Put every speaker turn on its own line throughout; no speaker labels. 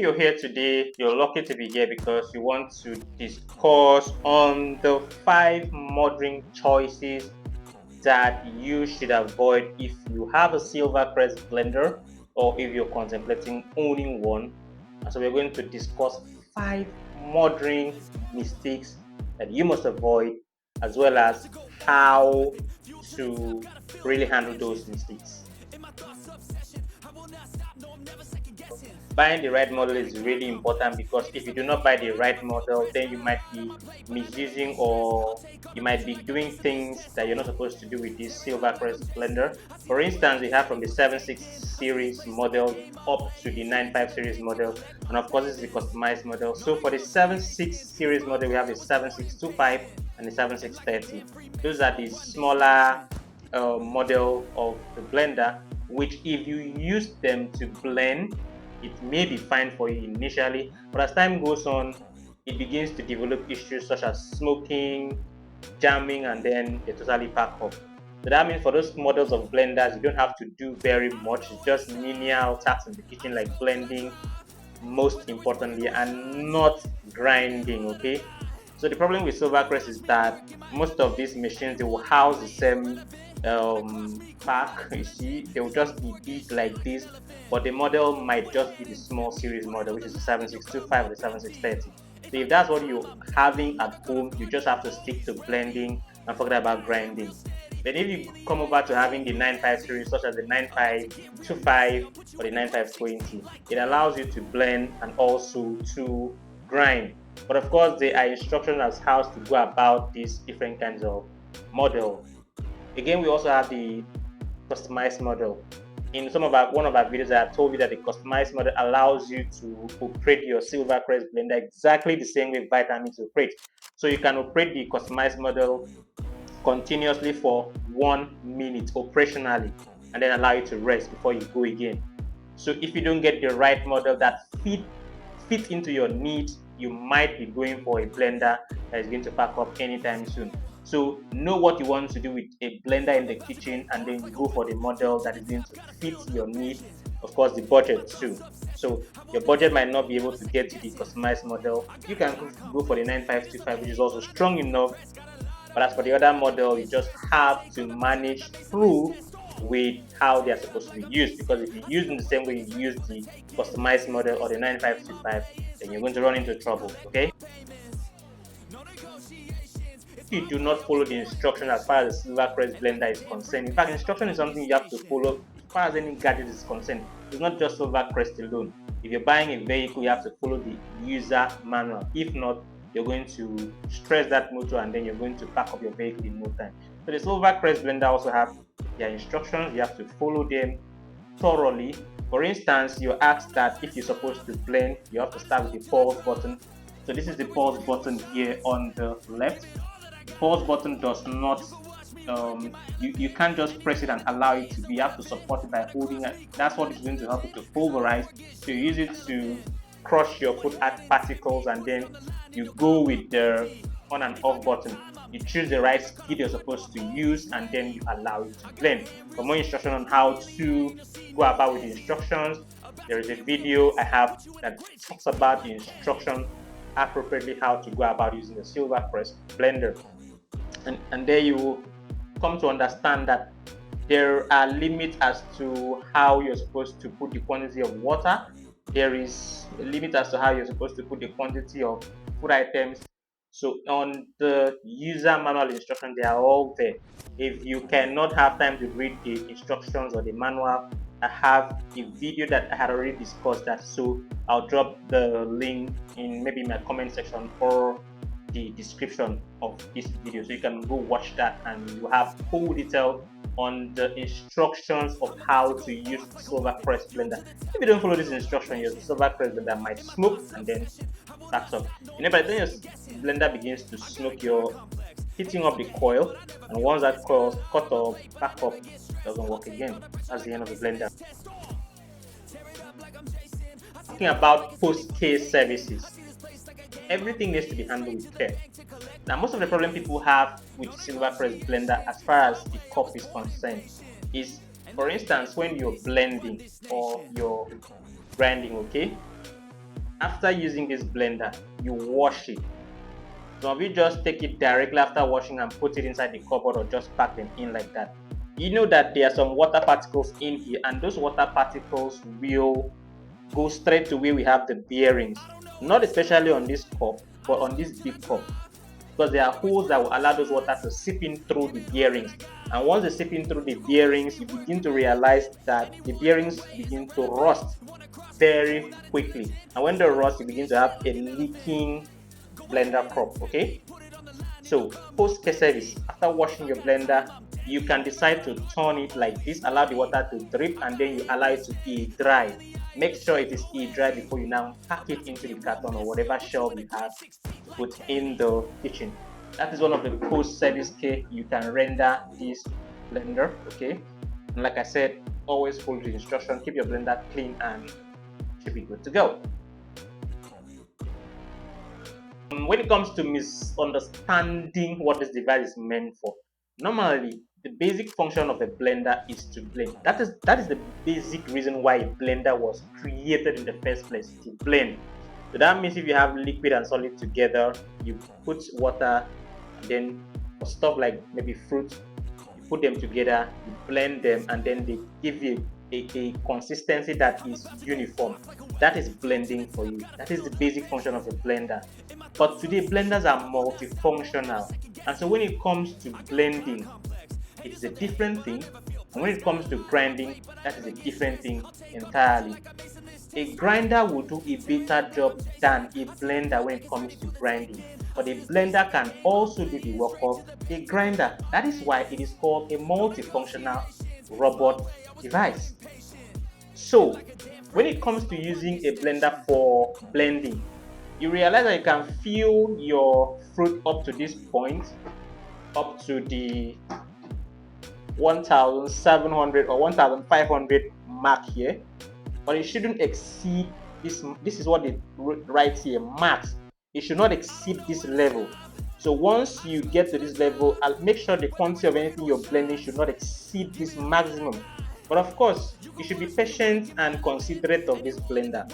you're here today, you're lucky to be here because you want to discuss on the 5 modding choices that you should avoid if you have a Silver Crest blender or if you're contemplating owning one. And so we're going to discuss 5 modding mistakes that you must avoid, as well as how to really handle those mistakes. Buying the right model is really important, because if you do not buy the right model, then you might be misusing, or you might be doing things that you're not supposed to do with this Silver Crest blender. For instance, we have from the 7.6 series model up to the 9.5 series model, and of course this is the customized model. So for the 7.6 series model, we have a 7.625 and the 7.630. Those are the smaller model of the blender, which if you use them to blend, it may be fine for you initially, but as time goes on, it begins to develop issues such as smoking, jamming, and then they totally pack up. So that means for those models of blenders, you don't have to do very much. It's just menial tasks in the kitchen, like blending, most importantly, and not grinding. Okay. So the problem with Silver Crest is that most of these machines, they will house the same pack. You see, they will just be big like this, but the model might just be the small series model, which is the 7625 or the 7630. So if that's what you're having at home, you just have to stick to blending and forget about grinding. But if you come over to having the 95 series, such as the 9525 or the 9520, it allows you to blend and also to grind. But of course, there are instructions as how to go about these different kinds of model. Again, we also have the customized model. In one of our videos, I told you that the customized model allows you to operate your Silver Crest blender exactly the same way vitamins operate. So you can operate the customized model continuously for 1 minute operationally, and then allow you to rest before you go again. So if you don't get the right model that fits into your needs, you might be going for a blender that is going to pack up anytime soon. So know what you want to do with a blender in the kitchen, and then you go for the model that is going to fit your need. Of course, the budget too. So your budget might not be able to get to the customized model. You can go for the 9525, which is also strong enough. But as for the other model, you just have to manage through with how they are supposed to be used. Because if you use them the same way you use the customized model or the 9525, then you're going to run into trouble. Okay? If you do not follow the instruction as far as the Silver Crest blender is concerned, in fact, instruction is something you have to follow as far as any gadget is concerned. It's not just Silver Crest alone. If you're buying a vehicle, you have to follow the user manual. If not, you're going to stress that motor, and then you're going to pack up your vehicle in no time. So the Silver Crest blender also have their instructions. You have to follow them thoroughly. For instance, you're asked that if you're supposed to blend, you have to start with the pause button. So this is the pause button here on the left. The pause button does not you can't just press it and allow it to be. You have to support it by holding it. That's what is going to help you to pulverize. So you use it to crush your food particles, and then you go with the on and off button. You choose the right speed you're supposed to use, and then you allow it to blend. For more instruction on how to go about with the instructions, there is a video I have that talks about the instruction appropriately, how to go about using the Silver Crest blender. And there you will come to understand that there are limits as to how you're supposed to put the quantity of water. There is a limit as to how you're supposed to put the quantity of food items. So on the user manual instructions, they are all there. If you cannot have time to read the instructions or the manual, I have a video that I had already discussed that. So I'll drop the link in maybe my comment section or the description of this video, so you can go watch that, and you have full detail on the instructions of how to use Silver Crest blender. If you don't follow this instruction, your Silver Crest blender might smoke and then backs up. By the time your blender begins to smoke, you're heating up the coil, and once that coil is cut off, back up, doesn't work again. That's the end of the blender. Talking about post-case services, everything needs to be handled with care. Now, most of the problem people have with Silver Crest blender as far as the cup is concerned is, for instance, when you're blending or you're grinding, okay, After using this blender, you wash it. Some of you just take it directly after washing and put it inside the cupboard or just pack them in like that. You know that there are some water particles in here, and those water particles will go straight to where we have the bearings. Not especially on this cup, but on this big cup, because there are holes that will allow those water to seep in through the bearings. And once they seep in through the bearings, you begin to realize that the bearings begin to rust very quickly. And when they rust, you begin to have a leaking blender crop. Okay, so post care service, after washing your blender, you can decide to turn it like this, allow the water to drip, and then you allow it to air dry. Make sure it is air dry before you now pack it into the carton or whatever shelf you have to put in the kitchen. That is one of the post service care you can render this blender. Okay, and like I said, always follow the instruction, keep your blender clean, and should be good to go. When it comes to misunderstanding what this device is meant for, normally the basic function of a blender is to blend. That is the basic reason why a blender was created in the first place, to blend. So that means if you have liquid and solid together, you put water, and then for stuff like maybe fruit, you put them together, you blend them, and then they give you a consistency that is uniform. That is blending for you. That is the basic function of a blender. But today blenders are multifunctional, and so when it comes to blending, it is a different thing, and when it comes to grinding, that is a different thing entirely. A grinder will do a better job than a blender when it comes to grinding, but a blender can also do the work of a grinder. That is why it is called a multifunctional robot device. So when it comes to using a blender for blending, you realize that you can fill your fruit up to this point, up to the 1700 or 1500 mark here, but it shouldn't exceed this. This is what it writes here, max. It should not exceed this level. So once you get to this level, I'll make sure the quantity of anything you're blending should not exceed this maximum. But of course, you should be patient and considerate of this blender.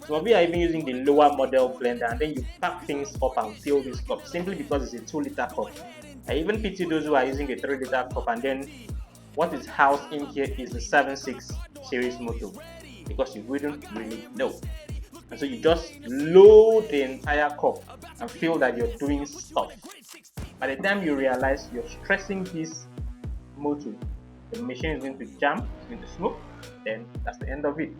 Some of you are even using the lower model blender, and then you pack things up and fill this cup simply because it's a 2-liter cup. I even pity those who are using a 3-liter cup, and then what is housed in here is the 7.6 series motor, because you wouldn't really know. And so you just load the entire cup and feel that you're doing stuff. By the time you realize you're stressing this motor, the machine is going to jam, it's going to smoke, then that's the end of it.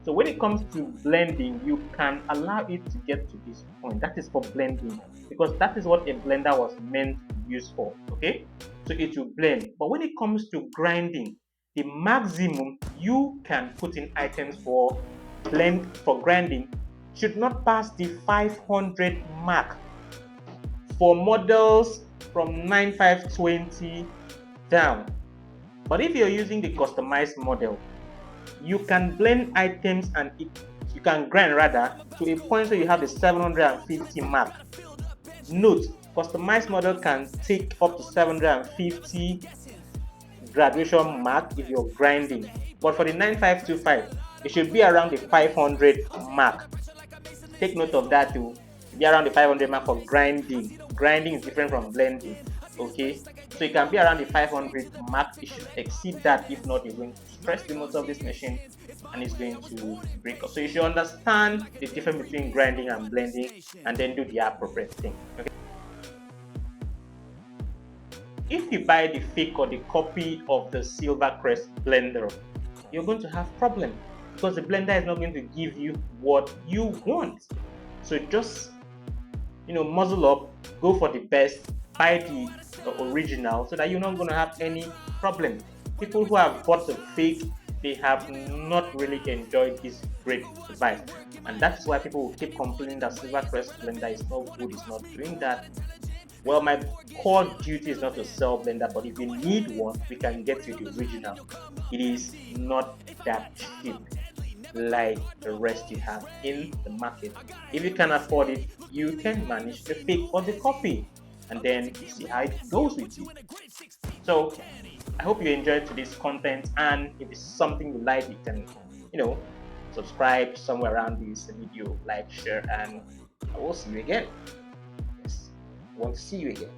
So when it comes to blending, you can allow it to get to this point. That is for blending, because that is what a blender was meant to be used for. Okay, so it will blend. But when it comes to grinding, the maximum you can put in items for grinding should not pass the 500 mark for models from 9520 down. But if you're using the customized model, you can blend items and you can grind rather to a point where you have the 750 mark. Note, customized model can take up to 750 graduation mark if you're grinding, but for the 9525 it should be around the 500 mark. Take note of that too. Be around the 500 mark for grinding. Grinding is different from blending. Okay, so it can be around the 500 mark. It should exceed that. If not, you're going to stress the motor of this machine and it's going to break up. So you should understand the difference between grinding and blending, and then do the appropriate thing. Okay, if you buy the fake or the copy of the Silver Crest blender, you're going to have problem, because the blender is not going to give you what you want. So just muzzle up, go for the best, buy the original, so that you're not going to have any problem. People who have bought the fake, they have not really enjoyed this great device, and that's why people will keep complaining that Silver Crest blender is not good, it's not doing that. Well, my core duty is not to sell blender, but if you need one, we can get you the original. It is not that cheap like the rest you have in the market. If you can afford it, you can manage the fake or the copy, and then you see how it goes with you. So I hope you enjoyed today's content, and if it's something you like, you can subscribe somewhere around this video, like, share, and I will see you again. Yes, I want to see you again.